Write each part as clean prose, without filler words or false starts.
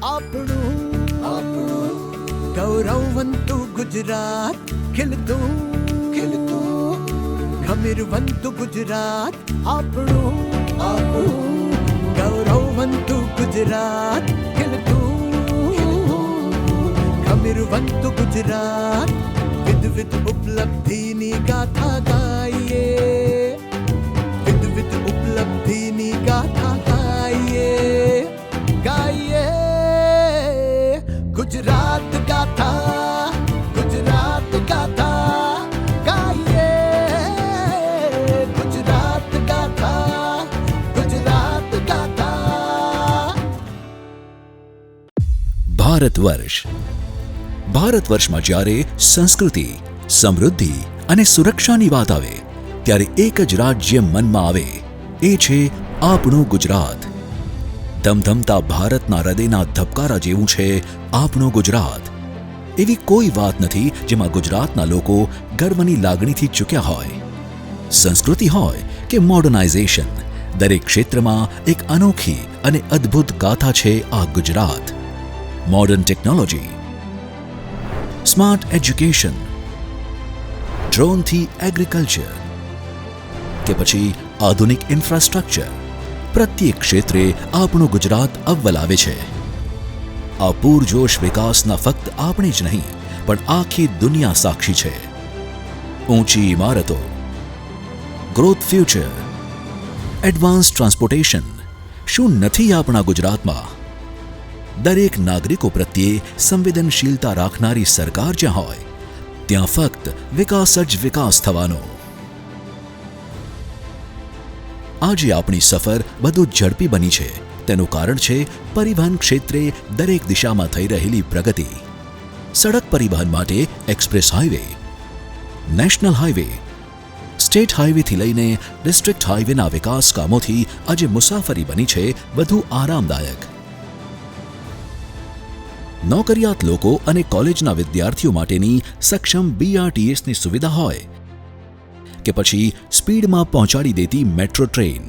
આપણું ગૌરવવંતુ ગુજરાત, ખીલતું ખમીરવંતુ ગુજરાત, આપણું ગૌરવવંતુ ગુજરાત, ખીલતું ખમીરવંતુ ગુજરાત. વિધ ઉપલબ્ધિની ગાથા ગાઈએ, વિધ ઉપલબ્ધિની ગાથા ગાઈએ, ગાઈએ ગુજરાત ગાથા, ગુજરાત ગાથા ગાઈએ, ગુજરાત ગાથા, ગુજરાત ગાથા. ભારત વર્ષમાં જ્યારે સંસ્કૃતિ, સમૃદ્ધિ અને સુરક્ષાની વાત આવે ત્યારે એક જ રાજ્ય મનમાં આવે, એ છે આપણું ગુજરાત. ધમધમતા ભારતના હૃદયના ધબકારા જેવું છે આપણું ગુજરાત. એવી કોઈ વાત નથી જેમાં ગુજરાતના લોકો ગર્વની લાગણીથી ચૂક્યા હોય. સંસ્કૃતિ હોય કે મોડર્નાઇઝેશન, દરેક ક્ષેત્રમાં એક અનોખી અને અદ્ભુત ગાથા છે આ Gujarat. Modern technology, smart education, ડ્રોનથી એગ્રીકલ્ચર કે પછી આધુનિક ઇન્ફ્રાસ્ટ્રક્ચર, પ્રત્યેક ક્ષેત્રે આપણું ગુજરાત અવ્વલ આવે છે. આ પૂરજોશ વિકાસના ફક્ત આપણે જ નહીં પણ આખી દુનિયા સાક્ષી છે. ઊંચી ઇમારતો, ગ્રોથ ફ્યુચર, એડવાન્સ ટ્રાન્સપોર્ટેશન, શું નથી આપણા ગુજરાતમાં? દરેક નાગરિકો પ્રત્યે સંવેદનશીલતા રાખનારી સરકાર જ્યાં હોય ત્યાં ફક્ત વિકાસ જ વિકાસ થવાનો. આજે આપણી સફર વધુ ઝડપી બની છે તેનું કારણ છે પરિવહન ક્ષેત્રે દરેક દિશામાં થઈ રહેલી પ્રગતિ. સડક પરિવહન માટે express highway, national highway, state હાઈવેથી લઈને ડિસ્ટ્રિક્ટ હાઈવેના વિકાસ કામોથી આજે મુસાફરી બની છે વધુ આરામદાયક. નોકરિયાત લોકો અને કોલેજના વિદ્યાર્થીઓ માટેની સક્ષમ BRTSની સુવિધા હોય કે પછી સ્પીડમાં પહોંચાડી દેતી મેટ્રો ટ્રેન.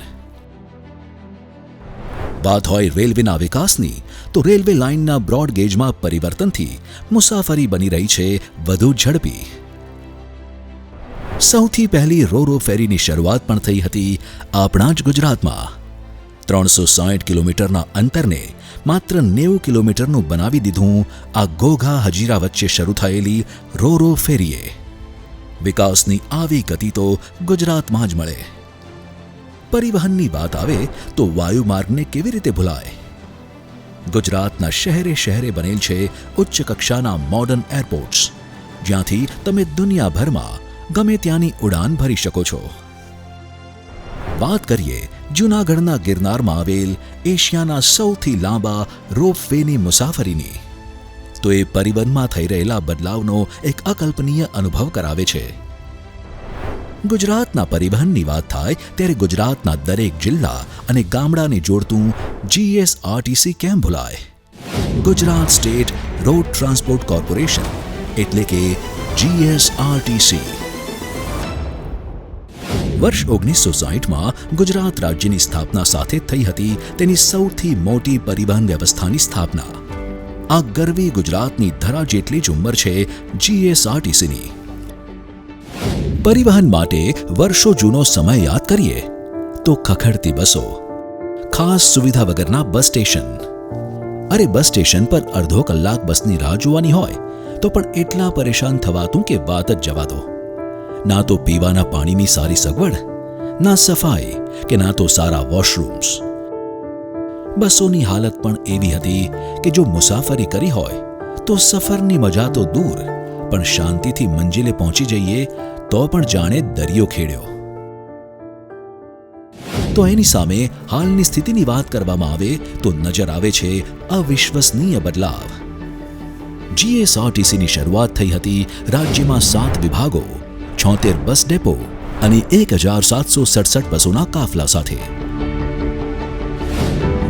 વાત હોય રેલવેના વિકાસની તો રેલવે લાઇનના બ્રોડગેજમાં પરિવર્તનથી મુસાફરી બની રહી છે વધુ ઝડપી. સૌથી પહેલી રોરો ફેરીની શરૂઆત પણ થઈ હતી આપણા જ ગુજરાતમાં. 360 કિલોમીટરના અંતરને માત્ર 90 કિલોમીટરનું બનાવી દીધું આ ઘોઘા હજીરા વચ્ચે શરૂ થયેલી રોરો ફેરીએ. વિકાસની આવી ગતિ તો ગુજરાતમાં જ મળે. પરિવહનની વાત આવે તો વાયુમાર્ગને કેવી રીતે ભૂલાય? ગુજરાતના શહેરે શહેરે બનેલ છે ઉચ્ચ કક્ષાના મોડર્ન એરપોર્ટ્સ, જ્યાંથી તમે દુનિયાભરમાં ગમે ત્યાંની ઉડાન ભરી શકો છો. વાત કરીએ જૂનાગઢના ગિરનારમાં આવેલ એશિયાના સૌથી લાંબા રોપવેની મુસાફરીની, તો એ પરિવહનમાં થઈ રહેલા બદલાવનો એક અકલ્પનીય અનુભવ કરાવે છે. ગુજરાતના પરિવહનની વાત થાય ત્યારે ગુજરાતના દરેક જિલ્લા અને ગામડાને જોડતું GSRTC કેમ ભૂલાય? Gujarat state road transport corporation એટલે કે GSRTC. વર્ષ 1960માં ગુજરાત રાજ્યની સ્થાપના સાથે થઈ હતી તેની સૌથી મોટી પરિવહન વ્યવસ્થાની સ્થાપના. આ ગરવી ગુજરાતની ધરા જેટલી જ ઉંમર છે GSRTCની. પરિવહન માટે વર્ષો જૂનો સમય યાદ કરીએ તો ખખડતી બસો, ખાસ સુવિધા વગરના બસ સ્ટેશન. અરે બસ સ્ટેશન પર અડધો કલાક બસની રાહ જોવાની હોય તો પણ એટલા પરેશાન થવાતું કે વાત જ જવા દો. ના તો પીવાના પાણીની સારી સગવડ, ના સફાઈ કે ના તો સારા વોશરૂમ્સ. બસોની હાલત પણ એવી હતી કે જો મુસાફરી કરી હોય તો સફરની મજા તો દૂર, પણ શાંતિથી મંજિલે પહોંચી જઈએ તો પણ જાણે દરિયો ખેડ્યો. તો એની સામે હાલની સ્થિતિની વાત કરવામાં આવે તો નજર આવે છે અવિશ્વસનીય બદલાવ. GSRTCની શરૂઆત થઈ હતી રાજ્યમાં 7 વિભાગો, 76 બસ ડેપો અને 1767 બસોના કાફલા સાથે.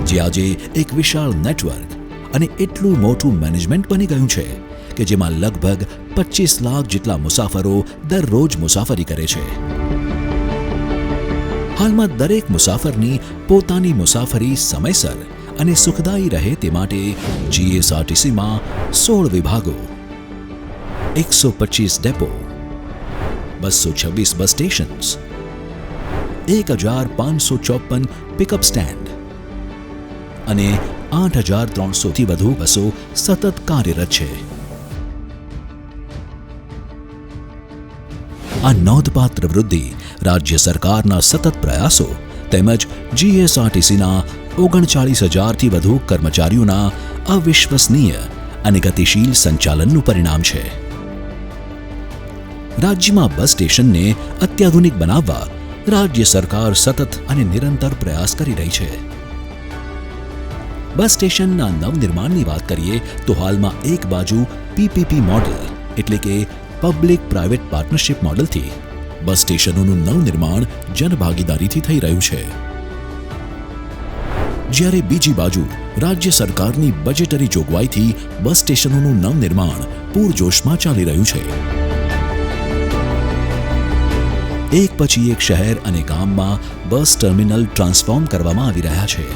જે આજે એક વિશાળ નેટવર્ક અને એટલું મોટું મેનેજમેન્ટ બની ગયું છે કે જેમાં લગભગ 25 લાખ જેટલા મુસાફરો દરરોજ મુસાફરી કરે છે. હાલમાં દરેક મુસાફરની પોતાની મુસાફરી સમયસર અને સુખદાયી રહે તે માટે જીએસઆરટીસીમાં 16 વિભાગો, 125 ડેપો, 226 બસ સ્ટેશન્સ, 1554 પિકઅપ સ્ટેન્ડ અને 8300થી વધુ બસો સતત કાર્યરત છે. આ નોંધપાત્ર વૃદ્ધિ રાજ્ય સરકારના સતત પ્રયાસો તેમજ જીએસઆરટીસીના 39,000થી વધુ કર્મચારીઓના અવિશ્વસનીય અને ગતિશીલ સંચાલનનું પરિણામ છે. રાજ્યમાં બસ સ્ટેશનને અત્યાધુનિક બનાવવા રાજ્ય સરકાર સતત અને નિરંતર પ્રયાસ કરી રહી છે. બસ સ્ટેશનના નવનિર્માણની વાત કરીએ તો હાલમાં એક બાજુ પીપીપી મોડલ એટલે કે પબ્લિક પ્રાઇવેટ પાર્ટનરશિપ મોડલથી બસ સ્ટેશનોનું નવનિર્માણ જનભાગીદારીથી થઈ રહ્યું છે, જ્યારે બીજી બાજુ રાજ્ય સરકારની બજેટરી જોગવાઈથી બસ સ્ટેશનોનું નવનિર્માણ પૂરજોશમાં ચાલી રહ્યું છે. એક પછી એક શહેર અને ગામમાં બસ ટર્મિનલ ટ્રાન્સફોર્મ કરવામાં આવી રહ્યા છે.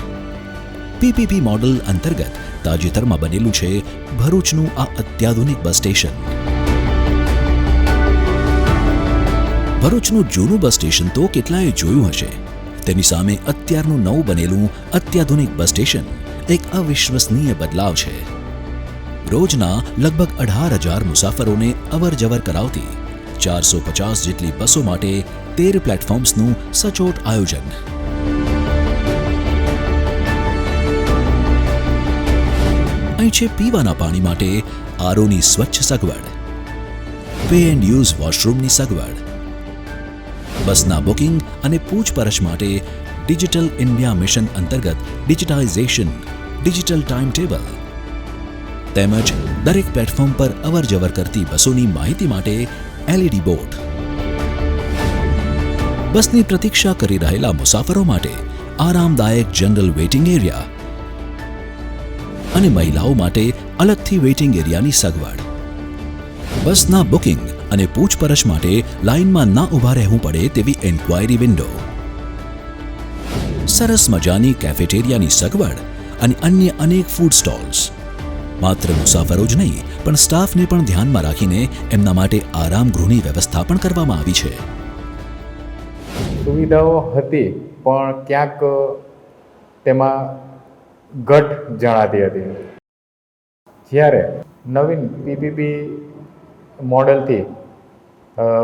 પીપીપી મોડલ અંતર્ગત તાજેતરમાં બનેલું છે ભરૂચનું આ અત્યાધુનિક બસ સ્ટેશન. ભરૂચનું જૂનું બસ સ્ટેશન તો કેટલાએ જોયું હશે, તેની સામે અત્યારનું નવું બનેલું અત્યાધુનિક બસ સ્ટેશન એક અવિશ્વસનીય બદલાવ છે. રોજના લગભગ 18,000 મુસાફરોને અવરજવર કરાવતી 450 જેટલી બસો માટે 13 પ્લેટફોર્મ્સનું સચોટ આયોજન. અહીં છે પીવાના પાણી માટે આરઓની સ્વચ્છ સગવડ, પે એન્ડ યુઝ વોશરૂમની સગવડ, બસના બુકિંગ અને પૂછપરછ માટે ડિજિટલ ઇન્ડિયા મિશન અંતર્ગત ડિજિટાઇઝેશન, ડિજિટલ ટાઈમ ટેબલ તેમજ દરેક પ્લેટફોર્મ પર અવરજવર કરતી બસોની માહિતી માટે એલઈડી બોર્ડ. બસની પ્રતીક્ષા કરી રહેલા મુસાફરો માટે આરામદાયક જનરલ વેઇટિંગ એરિયા અને મહિલાઓ માટે અલગથી વેઇટિંગ એરિયાની સગવડ. બસના બુકિંગ અને પૂછપરછ માટે લાઇનમાં ના ઊભા રહેવું પડે તેવી એન્ક્વાયરી વિન્ડો, સરસ મજાની કેફેટેરિયાની સગવડ અને અન્ય અનેક ફૂડ સ્ટોલ્સ. માત્ર મુસાફરો જ નહીં પણ સ્ટાફને પણ ધ્યાનમાં રાખીને એમના માટે આરામ ગૃહની વ્યવસ્થા પણ કરવામાં આવી છે. સુવિધાઓ હતી પણ ક્યાંક તેમાં ઘટ જણાતી હતી. જ્યારે નવીન પીપીપી મોડલથી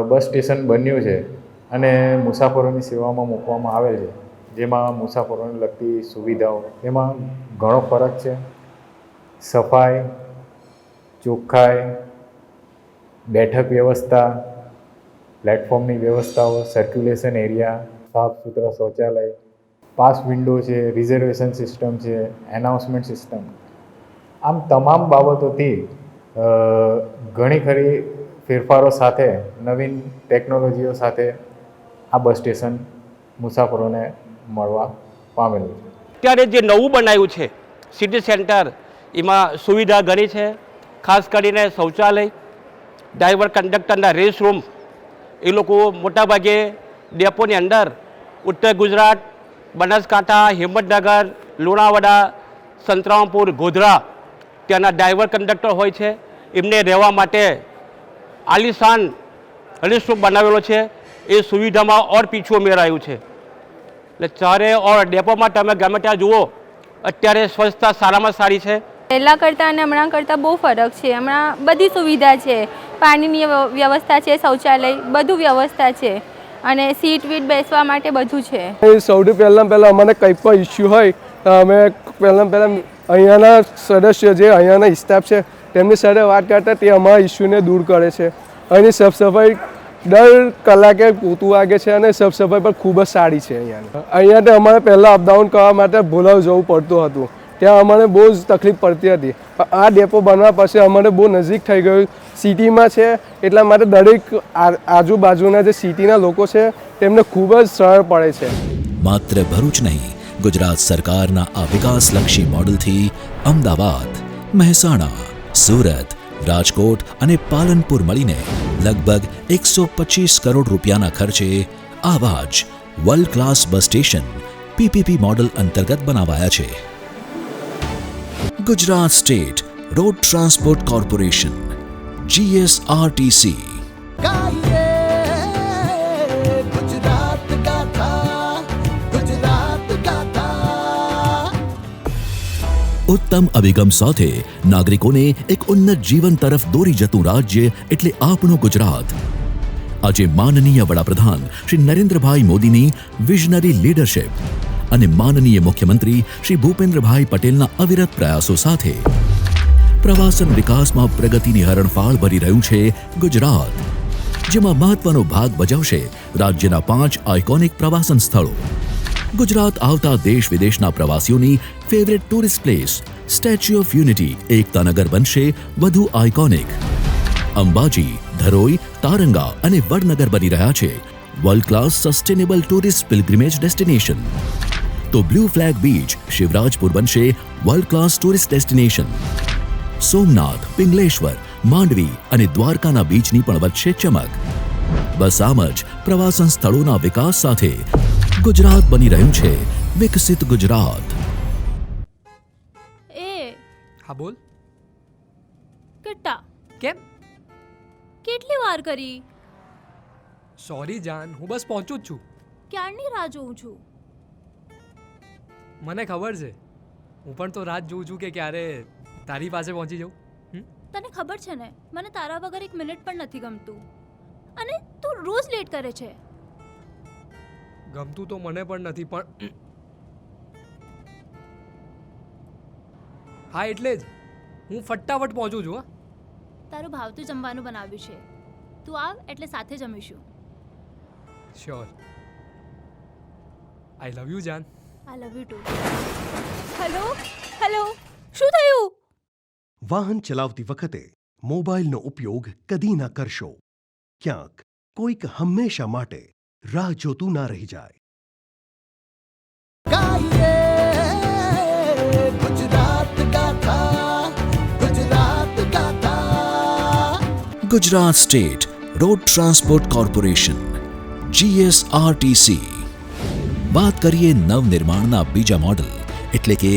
બસ સ્ટેશન બન્યું છે અને મુસાફરોની સેવામાં મૂકવામાં આવેલ છે, જેમાં મુસાફરોને લગતી સુવિધાઓ એમાં ઘણો ફરક છે. સફાઈ, ચોખ્ખાઈ, બેઠક વ્યવસ્થા, પ્લેટફોર્મની વ્યવસ્થાઓ, સર્ક્યુલેશન એરિયા, સાફ સુથરા શૌચાલય, પાસ વિન્ડો છે, રિઝર્વેશન સિસ્ટમ છે, એનાઉન્સમેન્ટ સિસ્ટમ, આમ તમામ બાબતોથી ઘણી ખરી ફેરફારો સાથે નવીન ટેકનોલોજીઓ સાથે આ બસ સ્ટેશન મુસાફરોને મળવા પામેલું છે. અત્યારે જે નવું બનાવ્યું છે સિટી સેન્ટર, એમાં સુવિધા ઘણી છે. ખાસ કરીને શૌચાલય, ડ્રાઈવર કંડક્ટરના રેસ્ટ રૂમ, એ લોકો મોટાભાગે ડેપોની અંદર ઉત્તર ગુજરાત, બનાસકાંઠા, હિંમતનગર, લુણાવાડા, સંતરામપુર, ગોધરા ત્યાંના ડ્રાઈવર કંડક્ટર હોય છે. એમને રહેવા માટે આલિશાન રેસ્ટ રૂમ બનાવેલો છે. એ સુવિધામાં ઓર પીછું ઉમેરાયું છે. એટલે ચારે ઓર ડેપોમાં તમે ગમે ત્યાં જુઓ અત્યારે સ્વચ્છતા સારામાં સારી છે. પહેલાં કરતાં અને હમણાં કરતાં બહુ ફરક છે. હમણાં બધી સુવિધા છે, પાણીની વ્યવસ્થા છે, શૌચાલય, બધું વ્યવસ્થા છે અને સીટ વીટ બેસવા માટે બધું છે. સૌથી પહેલાં અમને કંઈ પણ ઇસ્યુ હોય તો અમે પહેલાં અહીંયાના સદસ્ય જે અહીંયાના સ્ટાફ છે તેમની સાથે વાત કરતા તે અમારા ઇસ્યુને દૂર કરે છે. અહીંની સાફ સફાઈ દર કલાકે પોતું વાગે છે અને સાફ સફાઈ પણ ખૂબ જ સારી છે. અહીંયાથી અમારે પહેલાં અપડાઉન કરવા માટે ભોલાવ જવું પડતું હતું, ત્યાં અમને બહુ જ તકલીફ પડતી હતી. પણ આ ડેપો બનવા પછી અમને બહુ નજીક થઈ ગયું, સિટીમાં છે એટલા માટે દરેક આજુબાજુના જે સિટીના લોકો છે તેમને ખૂબ જ સરળ પડે છે. માત્ર ભરૂચ નહીં, ગુજરાત સરકારના આ વિકાસલક્ષી મોડલથી અમદાવાદ, મહેસાણા, સુરત, રાજકોટ અને પાલનપુર મળીને લગભગ 125 કરોડ રૂપિયાના ખર્ચે આવા જ world class bus station PPP model અંતર્ગત બનાવાયા છે. Gujarat state road transport corporation GSRTC. ગાઈએ ગુજરાત ગાથા, ગુજરાત ગાથા. ઉત્તમ અભિગમ સાથે નાગરિકોને એક ઉન્નત જીવન તરફ દોરી જતું રાજ્ય એટલે આપણું ગુજરાત. આજે માનનીય વડાપ્રધાન શ્રી નરેન્દ્રભાઈ મોદીની વિઝનરી લીડરશિપ અને માનનીય મુખ્યમંત્રી શ્રી ભૂપેન્દ્રભાઈ પટેલના અવિરત પ્રયાસો સાથે પ્રવાસન વિકાસમાં પ્રગતિની હરણફાળ ભરી રહ્યું છે ગુજરાત, જેમાં મહત્વનો ભાગ ભજવશે રાજ્યના 5 આઇકોનિક પ્રવાસન સ્થળો. ગુજરાત આવતા દેશ વિદેશના પ્રવાસીઓની favourite tourist place statue of unity Ektanagar બનશે વધુ આઇકોનિક. અંબાજી, ધરોઈ, તારંગા અને વડનગર બની રહ્યા છે world class sustainable tourist pilgrimage destination. તો બ્લુ ફ્લેગ બીચ શિવરાજપુર બનશે world class tourist destination. Somnath, Pingleshwar, Mandvi અને દ્વારકાના બીચની પણ વધશે ચમક. બસ આમ જ પ્રવાસન સ્થળોના વિકાસ સાથે ગુજરાત બની રહ્યું છે વિકસિત ગુજરાત. એ હા બોલ. કેટલા કેમ? કેટલી વાર કરી? સોરી જાન, હું બસ પહોંચું જ છું. ક્યારની રાહ જોઉં છું. મને ખબર છે, હું પણ તો રાત જોઉં છું કે ક્યારે તારી પાસે પહોંચી જાઉં. તને ખબર છે ને, મને તારા વગર એક મિનિટ પણ નથી ગમતું. અને તું રોજ લેટ કરે છે. ગમતું તો મને પણ નથી, પણ હા એટલે જ હું ફટાફટ પહોંચું છું. હા, તારું ભાવતું જમવાનું બનાવ્યું છે. તું આવ એટલે સાથે જમીશું. શ્યોર. આઈ લવ યુ જાન. I love you too. Hello hello, શું થયું? વાહન ચલાવતી વખતે મોબાઈલનો ઉપયોગ કદી ના કરશો. ક્યાંક કોઈક હંમેશા માટે રાહ જોતું ના રહી જાય. ગાઈએ ગુજરાત ગાથા, ગુજરાત ગાથા. Gujarat state road transport corporation GSRTC. વાત કરીએ નવનિર્માણના બીજા મોડલ એટલે કે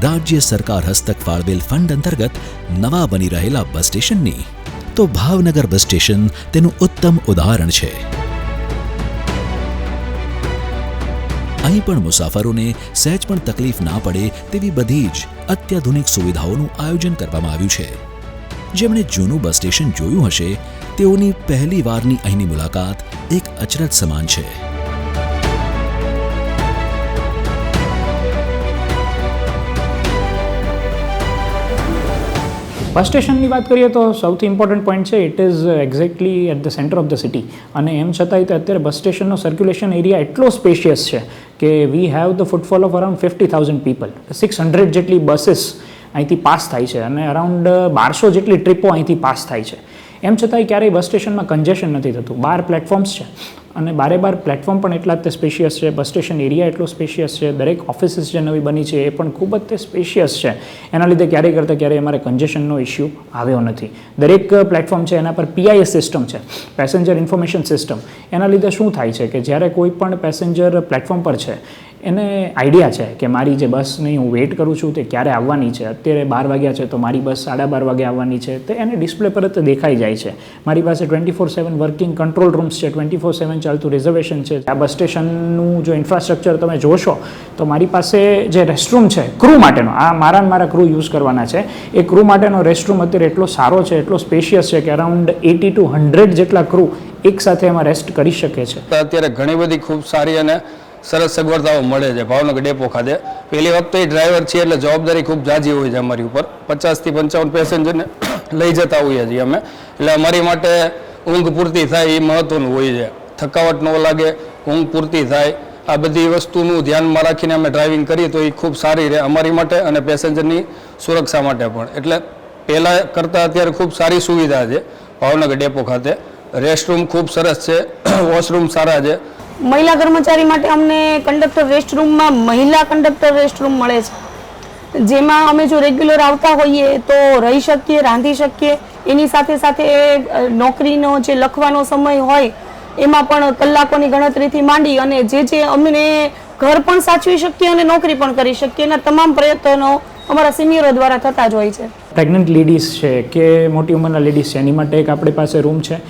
રાજ્ય સરકાર હસ્તક ફાળવેલ ફંડ અંતર્ગત નવા બની રહેલા બસ સ્ટેશનની, તો ભાવનગર બસ સ્ટેશન તેનું ઉત્તમ ઉદાહરણ છે. અહીં પણ મુસાફરોને સહેજ પણ તકલીફ ના પડે તેવી બધી જ અત્યાધુનિક સુવિધાઓનું આયોજન કરવામાં આવ્યું છે. જેમણે જૂનું બસ સ્ટેશન જોયું હશે તેઓની પહેલી વારની અહીંની મુલાકાત એક અચરજ સમાન છે. બસ સ્ટેશનની વાત કરીએ તો સૌથી ઇમ્પોર્ટન્ટ પોઈન્ટ છે, it is exactly at the centre of the city. અને એમ છતાંય અત્યારે બસ સ્ટેશનનો સર્ક્યુલેશન એરિયા એટલો સ્પેશિયસ છે કે we have the footfall of around 50,000 people. 600 જેટલી બસીસ અહીંથી પાસ થાય છે અને અરાઉન્ડ 1200 જેટલી ટ્રીપો અહીંથી પાસ થાય છે. એમ છતાંય ક્યારેય બસ સ્ટેશનમાં કન્જેશન નથી થતું. 12 પ્લેટફોર્મ્સ છે અને 12 પ્લેટફોર્મ પણ એટલા જ તે સ્પેશિયસ છે. બસ સ્ટેશન એરિયા એટલો સ્પેશિયસ છે. દરેક ઓફિસીસ જે નવી બની છે એ પણ ખૂબ જ તે સ્પેશિયસ છે. એના લીધે ક્યારેય કરતાં ક્યારેય અમારે કન્જેશનનો ઇસ્યુ આવ્યો નથી. દરેક પ્લેટફોર્મ છે એના પર PIS સિસ્ટમ છે, પેસેન્જર ઇન્ફોર્મેશન સિસ્ટમ. એના લીધે શું થાય છે કે જ્યારે કોઈ પણ પેસેન્જર પ્લેટફોર્મ પર છે એને આઈડિયા છે કે મારી જે બસની હું વેઇટ કરું છું તે ક્યારે આવવાની છે. અત્યારે 12 વાગ્યા છે તો મારી બસ 12:30 વાગે આવવાની છે, તે એને ડિસ્પ્લે પર જ દેખાઈ જાય છે. મારી પાસે 24/7 વર્કિંગ કંટ્રોલ રૂમ્સ છે, 24/7 ચાલતું રિઝર્વેશન છે. આ બસ સ્ટેશનનું જો ઇન્ફ્રાસ્ટ્રક્ચર તમે જોશો તો મારી પાસે જે રેસ્ટરૂમ છે ક્રૂ માટેનો, આ મારા ક્રૂ યુઝ કરવાના છે, એ ક્રૂ માટેનો રેસ્ટરૂમ અત્યારે એટલો સારો છે, એટલો સ્પેશિયસ છે કે અરાઉન્ડ 80 to 100 જેટલા ક્રૂ એક સાથે એમાં રેસ્ટ કરી શકે છે. અત્યારે ઘણી બધી ખૂબ સારી અને સરસ સગવડતાઓ મળે છે ભાવનગર ડેપો ખાતે. પહેલી વખતે ડ્રાઈવર છે એટલે જવાબદારી ખૂબ જાજી હોય છે અમારી ઉપર. 50 થી 55 પેસેન્જરને લઈ જતા હોઈએ છીએ અમે, એટલે અમારી માટે ઊંઘ પૂરતી થાય એ મહત્વનું હોય છે. થકાવટ ન લાગે, ઊંઘ પૂરતી થાય, આ બધી વસ્તુનું ધ્યાનમાં રાખીને અમે ડ્રાઇવિંગ કરીએ તો એ ખૂબ સારી રહે અમારી માટે અને પેસેન્જરની સુરક્ષા માટે પણ. એટલે પહેલાં કરતાં અત્યારે ખૂબ સારી સુવિધા છે ભાવનગર ડેપો ખાતે. રેસ્ટરૂમ ખૂબ સરસ છે, વોશરૂમ સારા છે. મહિલા કર્મચારી માટે અમને કંડક્ટર રેસ્ટરૂમમાં મહિલા કંડક્ટર રેસ્ટરૂમ મળે છે, જેમાં અમે જો રેગ્યુલર આવતા હોઈએ તો રહી શકીએ, રાંધી શકીએ. એની સાથે સાથે નોકરીનો જે લખવાનો સમય હોય એમાં પણ કલાકોની ગણતરીથી માંડી અને જે અમને ઘર પણ સાચવી શકીએ અને નોકરી પણ કરી શકીએ. એના તમામ પ્રયત્નો અમારા સિનિયરો દ્વારા થતા જ હોય છે. પ્રેગ્નન્ટ લેડીઝ છે કે મોટી ઉંમરના લેડીઝ છે, એની માટે એક આપણી પાસે રૂમ છે.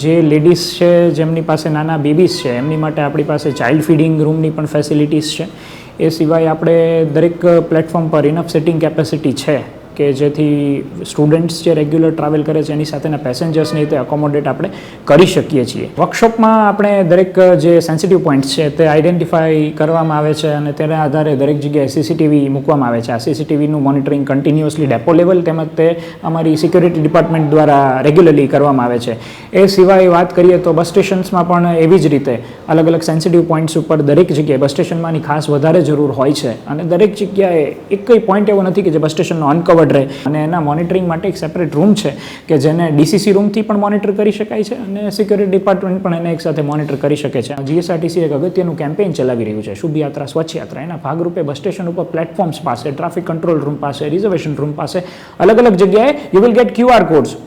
જે લેડીઝ છે જેમની પાસે નાના બેબીઝ છે એમની માટે આપણી પાસે ચાઇલ્ડ ફીડિંગ રૂમની પણ ફેસિલિટીઝ છે. એ સિવાય આપણે દરેક પ્લેટફોર્મ પર ઇનફ સિટિંગ કેપેસિટી છે કે જેથી સ્ટુડન્ટ્સ જે રેગ્યુલર ટ્રાવેલ કરે છે એની સાથેના પેસેન્જર્સને તે અકોમોડેટ આપણે કરી શકીએ છીએ. વર્કશોપમાં આપણે દરેક જે સેન્સિટિવ પોઈન્ટ્સ છે તે આઈડેન્ટિફાઈ કરવામાં આવે છે અને તેના આધારે દરેક જગ્યાએ સીસીટીવી મૂકવામાં આવે છે. આ સીસીટીવીનું મોનિટરિંગ કન્ટિન્યુઅસલી ડેપો લેવલ તેમજ તે અમારી સિક્યોરિટી ડિપાર્ટમેન્ટ દ્વારા રેગ્યુલરલી કરવામાં આવે છે. એ સિવાય વાત કરીએ તો બસ સ્ટેશન્સમાં પણ એવી જ રીતે અલગ અલગ સેન્સિટિવ પોઈન્ટ્સ ઉપર દરેક જગ્યાએ બસ સ્ટેશનમાંની ખાસ વધારે જરૂર હોય છે અને દરેક જગ્યાએ એક કંઈ પોઈન્ટ એવો નથી કે જે બસ સ્ટેશનનો અનકવર્ડ રહે અને એના મોનિટરિંગ માટે એક સેપરેટ રૂમ છે કે જેને ડીસીસી રૂમથી પણ મોનિટર કરી શકાય છે અને સિક્યોરિટી ડિપાર્ટમેન્ટ પણ એને એક સાથે મોનિટર કરી શકે છે. જીએસઆરટીસી એક અગત્યનું કેમ્પેઇન ચલાવી રહ્યું છે, શુભ યાત્રા સ્વચ્છ યાત્રા. એના ભાગરૂપે બસ સ્ટેશન ઉપર પ્લેટફોર્મ્સ પાસે, ટ્રાફિક કંટ્રોલ રૂમ પાસે, રિઝર્વેશન રૂમ પાસે અલગ અલગ જગ્યાએ you will get QR codes.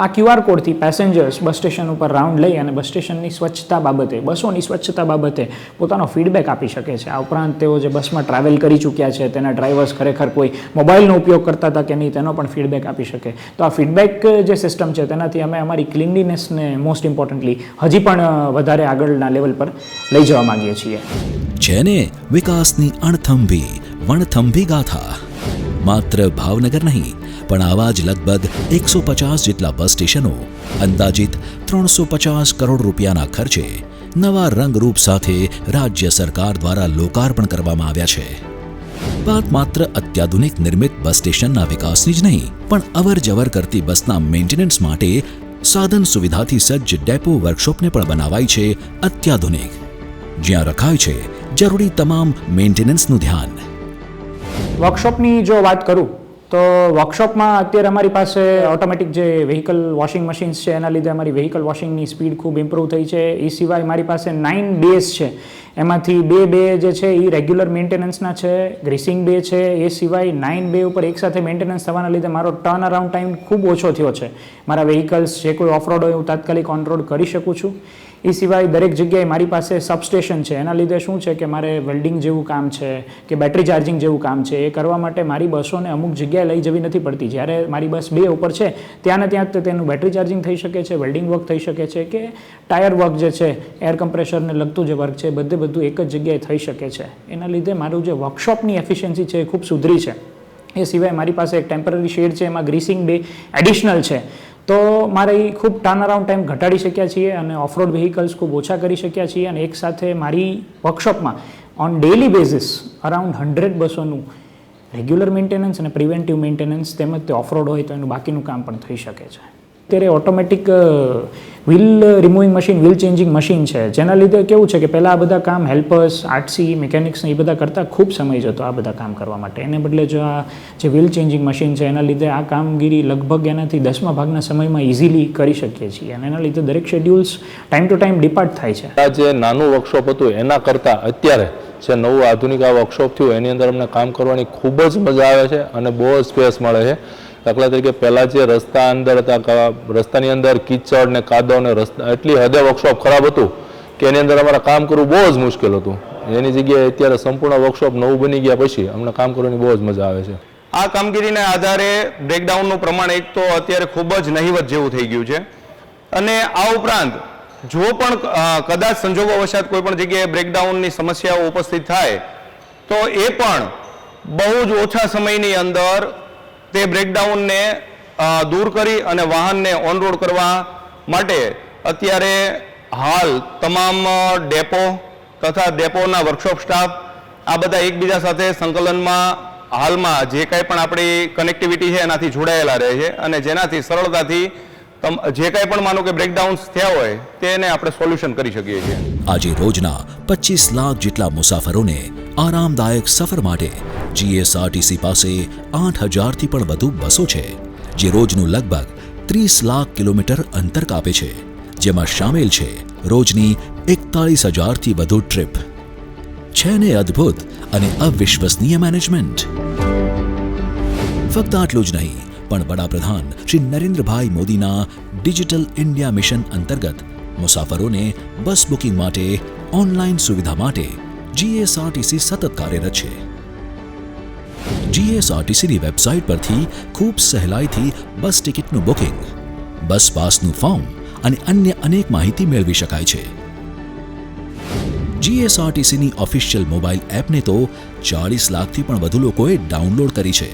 આ QR કોડથી પેસેન્જર્સ બસ સ્ટેશન ઉપર રાઉન્ડ લઈ અને બસ સ્ટેશનની સ્વચ્છતા બાબતે, બસોની સ્વચ્છતા બાબતે પોતાનો ફીડબેક આપી શકે છે. આ ઉપરાંત તેઓ જે બસમાં ટ્રાવેલ કરી ચૂક્યા છે તેના ડ્રાઈવર્સ ખરેખર કોઈ મોબાઈલનો ઉપયોગ કરતા હતા કે નહીં તેનો પણ ફીડબેક આપી શકે. તો આ ફીડબેક જે સિસ્ટમ છે તેનાથી અમે અમારી ક્લીનલીનેસને મોસ્ટ ઇમ્પોર્ટન્ટલી હજી પણ વધારે આગળના લેવલ પર લઈ જવા માંગીએ છીએ. જેને વિકાસની અણથંભી વણથંભી ગાથા માત્ર ભાવનગર નહીં પણ આવા જ લગભગ 150 જેટલા બસ સ્ટેશનો અંદાજિત 350 કરોડ રૂપિયાના ખર્ચે નવા રંગરૂપ સાથે રાજ્ય સરકાર દ્વારા લોકાર્પણ કરવામાં આવ્યા છે. વાત માત્ર અત્યાધુનિક નિર્મિત બસ સ્ટેશનના વિકાસની જ નહીં પણ અવર જવર કરતી બસના મેન્ટેનન્સ માટે સાધન સુવિધાથી સજ્જ ડેપો વર્કશોપને પણ બનાવાઈ છે અત્યાધુનિક, જ્યાં રખાય છે જરૂરી તમામ મેન્ટેનન્સનું ધ્યાન. વર્કશોપની જો વાત કરું તો વર્કશોપમાં અત્યારે અમારી પાસે ઓટોમેટિક જે વ્હીકલ વોશિંગ મશીન્સ છે એના લીધે અમારી વ્હીકલ વોશિંગની સ્પીડ ખૂબ ઇમ્પ્રૂવ થઈ છે. એ સિવાય મારી પાસે 9 બેઝ છે, એમાંથી 2 બે જે છે એ રેગ્યુલર મેન્ટેનન્સના છે, ગ્રીસિંગ બે છે. એ સિવાય 9 બે ઉપર એકસાથે મેન્ટેનન્સ થવાના લીધે મારો ટર્ન અરાઉન્ડ ટાઈમ ખૂબ ઓછો થયો છે. મારા વ્હીકલ્સ જે કોઈ ઓફરોડ હોય હું તાત્કાલિક ઓનરોડ કરી શકું છું. એ સિવાય દરેક જગ્યાએ મારી પાસે સબસ્ટેશન છે, એના લીધે શું છે કે મારે વેલ્ડિંગ જેવું કામ છે કે બેટરી ચાર્જિંગ જેવું કામ છે એ કરવા માટે મારી બસોને અમુક જગ્યાએ લઈ જવી નથી પડતી. જ્યારે મારી બસ 2 ઉપર છે ત્યાં ને ત્યાં તેનું બેટરી ચાર્જિંગ થઈ શકે છે, વેલ્ડિંગ વર્ક થઈ શકે છે કે ટાયર વર્ક જે છે, એર કમ્પ્રેશરને લગતું જે વર્ક છે બધું એક જ જગ્યાએ થઈ શકે છે. એના લીધે મારું જે વર્કશોપની એફિશિયન્સી છે એ ખૂબ સુધરી છે. એ સિવાય મારી પાસે એક ટેમ્પરરી શેડ છે, એમાં ગ્રીસિંગ બે એડિશનલ છે. તો મારી ખૂબ ટર્ન અરાઉન્ડ ટાઈમ ઘટાડી શક્યા છીએ અને ઓફરોડ વ્હીકલ્સ ખૂબ ઓછા કરી શક્યા છીએ અને એક સાથે મારી વર્કશોપમાં ઓન ડેઇલી બેઝિસ અરાઉન્ડ 100 બસોનું રેગ્યુલર મેન્ટેનન્સ અને પ્રિવેન્ટિવ મેન્ટેનન્સ તેમજ તે ઓફરોડ હોય તો એનું બાકીનું કામ પણ થઈ શકે છે. અત્યારે automatic wheel removing machine, wheel changing machine છે, જેના લીધે કેવું છે કે પહેલાં આ બધા કામ હેલ્પર્સ, આરસી, મિકેનિક્સ એ બધા કરતાં ખૂબ સમય જતો આ બધા કામ કરવા માટે. એને બદલે જો આ જે વ્હીલ ચેન્જિંગ મશીન છે એના લીધે આ કામગીરી લગભગ એનાથી 10મા ભાગના સમયમાં ઇઝીલી કરી શકીએ છીએ અને એના લીધે દરેક schedules time to time depart થાય છે. આ જે નાનું વર્કશોપ હતું એના કરતાં અત્યારે જે નવું આધુનિક આ વર્કશોપ થયું એની અંદર અમને કામ કરવાની ખૂબ જ મજા આવે છે અને બહુ જ સ્પેસ મળે છે. દાખલા તરીકે પહેલાં જે રસ્તા અંદર હતા, રસ્તાની અંદર કીચડ ને કાદવ ને રસ્તા એટલી હદે વર્કશોપ ખરાબ હતું કે એની અંદર અમારે કામ કરવું બહુ જ મુશ્કેલ હતું. એની જગ્યાએ અત્યારે સંપૂર્ણ વર્કશોપ નવું બની ગયા પછી અમને કામ કરવાની બહુ જ મજા આવે છે. આ કામગીરીના આધારે બ્રેકડાઉનનું પ્રમાણ એક તો અત્યારે ખૂબ જ નહિવત જેવું થઈ ગયું છે અને આ ઉપરાંત જો પણ કદાચ સંજોગોવશાત કોઈ પણ જગ્યાએ બ્રેકડાઉનની સમસ્યાઓ ઉપસ્થિત થાય તો એ પણ બહુ જ ઓછા સમયની અંદર તે બ્રેકડાઉનને દૂર કરી અને વાહનને ઓન રોડ કરવા માટે અત્યારે હાલ તમામ ડેપો તથા ડેપોના વર્કશોપ સ્ટાફ આ બધા એકબીજા સાથે સંકલનમાં હાલમાં જે કાંઈ પણ આપણી કનેક્ટિવિટી છે એનાથી જોડાયેલા રહે છે અને જેનાથી સરળતાથી જે કાંઈ પણ માનો કે બ્રેકડાઉન્સ થયા હોય તેને આપણે સોલ્યુશન કરી શકીએ છીએ. આજે રોજના 25 લાખ જેટલા મુસાફરોને આરામદાયક સફર માટે જીએસઆરટીસી પાસે 8000થી પણ વધુ બસો છે, જે રોજનું લગભગ 30 લાખ કિલોમીટર અંતર કાપે છે, જેમાં શામેલ છે રોજની 41000થી વધુ ટ્રીપ. છે ને અદ્ભુત અને અવિશ્વસનીય મેનેજમેન્ટ. ફક્ત આટલું જ નહીં પણ વડાપ્રધાન શ્રી નરેન્દ્રભાઈ મોદીના ડિજિટલ ઇન્ડિયા મિશન અંતર્ગત મુસાફરોને બસ બુકિંગ માટે ઓનલાઈન સુવિધા માટે જીએસઆરટીસી સતત કાર્યરત છે. જીએસઆરટીસીની વેબસાઇટ પરથી ખૂબ સહેલાઈથી બસ ટિકિટનું બુકિંગ, બસ પાસનું ફોર્મ અને અન્ય અનેક માહિતી મેળવી શકાય છે. જીએસઆરટીસીની ઓફિશિયલ મોબાઈલ એપને તો 40 લાખથી પણ વધુ લોકોએ ડાઉનલોડ કરી છે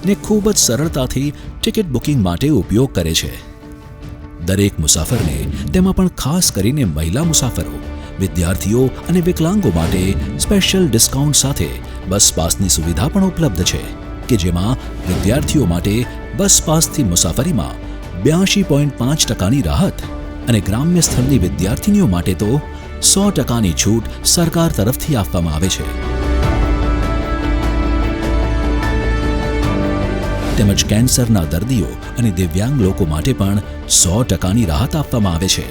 ને ખૂબ જ સરળતાથી ટિકિટ બુકિંગ માટે ઉપયોગ કરે છે. દરેક મુસાફરને, તેમાં પણ ખાસ કરીને મહિલા મુસાફરો, વિદ્યાર્થીઓ અને વિકલાંગો માટે સ્પેશિયલ ડિસ્કાઉન્ટ સાથે બસ પાસની સુવિધા પણ ઉપલબ્ધ છે કે જેમાં વિદ્યાર્થીઓ માટે બસ પાસથી મુસાફરીમાં 82.5% રાહત અને ગ્રામ્ય સ્થળની વિદ્યાર્થીનીઓ માટે તો 100% છૂટ સરકાર તરફથી આપવામાં આવે છે. તેમજ કેન્સરના દર્દીઓ અને દિવ્યાંગ લોકો માટે પણ 100% રાહત આપવામાં આવે છે.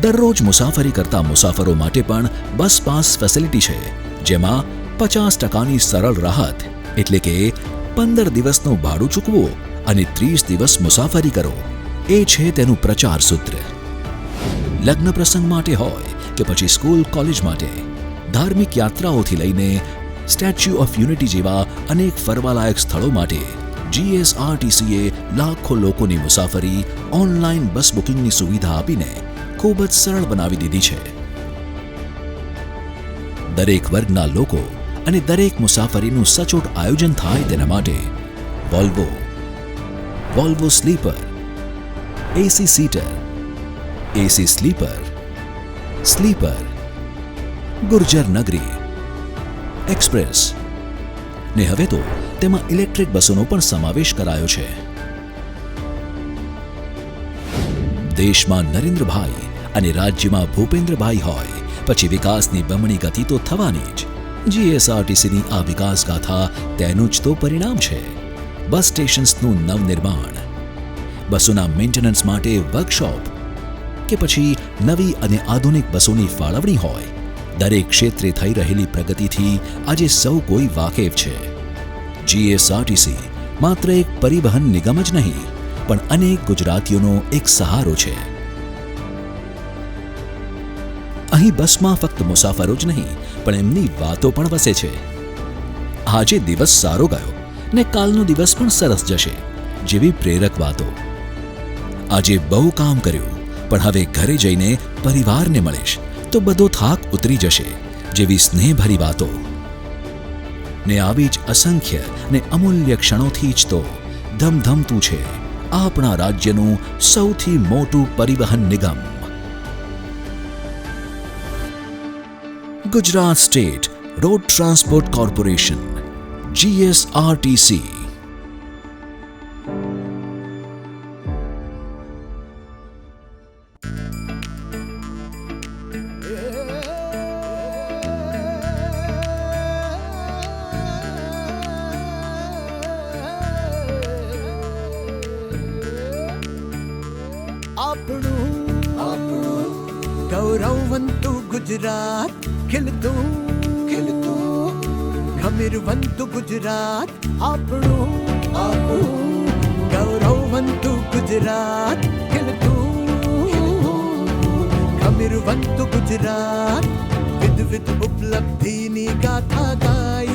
દરરોજ મુસાફરી કરતા મુસાફરો માટે પણ બસ પાસ ફેસિલિટી છે, જેમાં 50%ની સરળ રાહત એટલે કે 15 દિવસનું ભાડું ચૂકવો અને 30 દિવસ મુસાફરી કરો, એ છે તેનું પ્રચાર સૂત્ર. લગ્ન પ્રસંગ માટે હોય કે પછી સ્કૂલ કોલેજ માટે, ધાર્મિક યાત્રાઓથી લઈને સ્ટેચ્યુ ઓફ યુનિટી જેવા અનેક ફરવાલાયક સ્થળો માટે જીએસઆરટીસીએ લાખો લોકોની મુસાફરી ઓનલાઈન બસ બુકિંગની સુવિધા આપીને ખૂબ જ સરળ બનાવી દીધી છે. દરેક વર્ગના લોકો અને દરેક મુસાફરીનું સચોટ આયોજન થાય તેના માટે વોલ્વો સ્લીપર, એસી સીટર, એસી સ્લીપર, ગુર્જર નગરી, એક્સપ્રેસ ને હવે તો તેમાં ઇલેક્ટ્રિક બસોનો પણ સમાવેશ કરાયો છે. દેશમાં નરેન્દ્રભાઈ અને રાજ્યમાં ભૂપેન્દ્રભાઈ હોય પછી વિકાસની બમણી ગતિ તો થવાની જ. જીએસઆરટીસીની આ વિકાસ ગાથા તેનું જ તો પરિણામ છે. બસ સ્ટેશન્સનું નવનિર્માણ, બસોના મેન્ટેનન્સ માટે વર્કશોપ કે પછી નવી અને આધુનિક બસોની ફાળવણી હોય, દરેક ક્ષેત્રે થઈ રહેલી પ્રગતિથી આજે સૌ કોઈ વાકેફ છે. જીએસઆરટીસી માત્ર એક પરિવહન નિગમ જ નહીં, પણ અનેક ગુજરાતીઓનો એક સહારો છે. અહીં બસમાં ફક્ત મુસાફરો જ નહીં, પણ એમની વાતો પણ વસે છે. આજે દિવસ સારો ગયો ને કાલનો દિવસ પણ સરસ જશે જેવી પ્રેરક વાતો. આજે બહુ કામ કર્યું પણ હવે ઘરે જઈને પરિવારને મળીશ તો બધો થાક ઉતરી જશે જેવી સ્નેહભરી વાતો. ને આવી જ અસંખ્ય ને અમૂલ્ય ક્ષણોથી જ તો ધમધમતું છે આપણા રાજ્યનું સૌથી મોટું પરિવહન નિગમ Gujarat state road transport corporation GSRTC. આપણું ગૌરવવંતું ગુજરાત, ખીલતું ગમીરવંતું ગુજરાત, આપણું ગૌરવવંતું ગુજરાત, ખીલતું ગમીરવંતું ગુજરાત, વિવિધ ઉપલબ્ધિની ગાથા ગાય